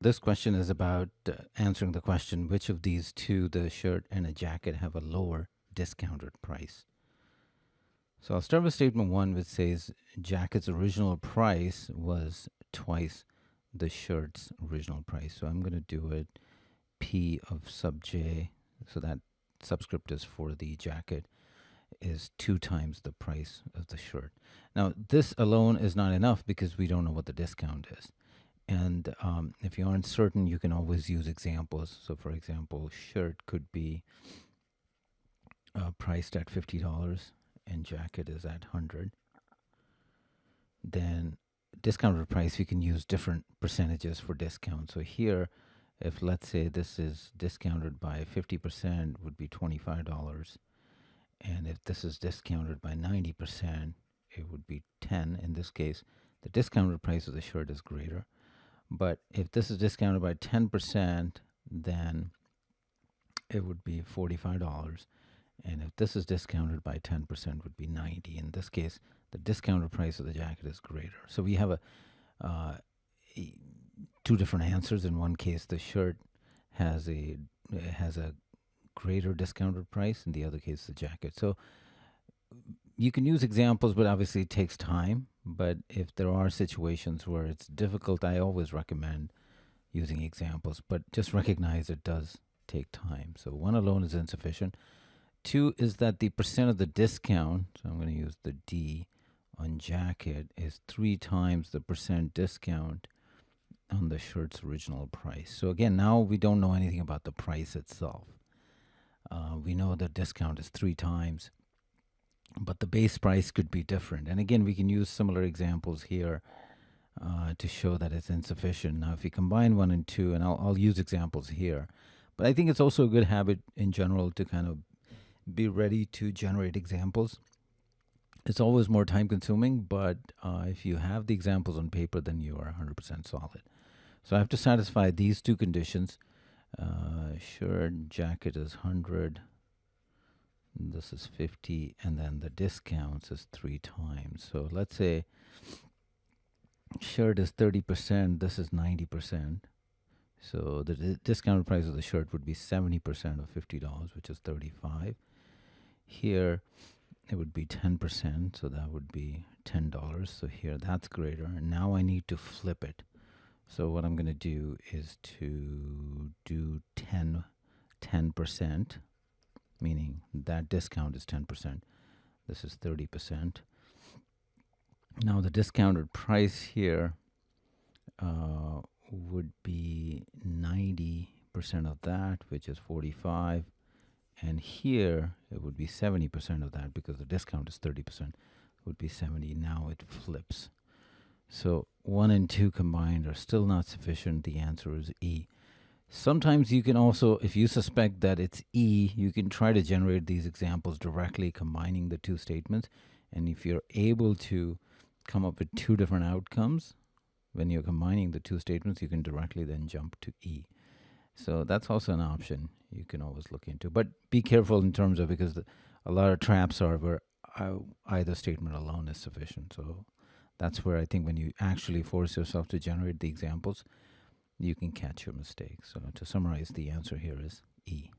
This question is about answering the question, which of these two, the shirt and a jacket, have a lower discounted price? So I'll start with statement one, which says jacket's original price was twice the shirt's original price. So I'm going to do it P of sub j, so that subscript is for the jacket, is 2 times the price of the shirt. Now, this alone is not enough because we don't know what the discount is. And if you aren't certain, you can always use examples. So, for example, shirt could be priced at $50 and jacket is at 100. Then discounted price, we can use different percentages for discount. So here, if let's say this is discounted by 50%, would be $25. And if this is discounted by 90%, it would be 10. In this case, the discounted price of the shirt is greater. But if this is discounted by 10%, then it would be $45. And if this is discounted by 10%, it would be 90. In this case, the discounted price of the jacket is greater. So we have two different answers. In one case, the shirt has a greater discounted price. In the other case, the jacket. So you can use examples, but obviously it takes time. But if there are situations where it's difficult, I always recommend using examples. But just recognize it does take time. So 1 alone is insufficient. 2 is that the percent of the discount, so I'm going to use the D on jacket, is 3 times the percent discount on the shirt's original price. So again, now we don't know anything about the price itself. We know the discount is 3 times, but the base price could be different. And again, we can use similar examples here to show that it's insufficient. Now, if you combine 1 and 2, and I'll use examples here, but I think it's also a good habit in general to kind of be ready to generate examples. It's always more time consuming, but if you have the examples on paper, then you are 100% solid. So I have to satisfy these two conditions. Shirt, jacket is 100. This is 50, and then the discounts is 3 times. So let's say shirt is 30%, this is 90%. So the discounted price of the shirt would be 70% of $50, which is 35. Here it would be 10%, so that would be $10. So here that's greater. And now I need to flip it. So what I'm going to do is to do 10%, meaning that discount is 10%. This is 30%. Now the discounted price here would be 90% of that, which is 45. And here it would be 70% of that because the discount is 30%, would be 70. Now it flips. So 1 and 2 combined are still not sufficient. The answer is E. Sometimes you can also, if you suspect that it's E, you can try to generate these examples directly combining the two statements. And if you're able to come up with 2 different outcomes, when you're combining the 2 statements, you can directly then jump to E. So that's also an option you can always look into. But be careful in terms of, because a lot of traps are where either statement alone is sufficient. So that's where I think when you actually force yourself to generate the examples, you can catch your mistakes. So to summarize, the answer here is E.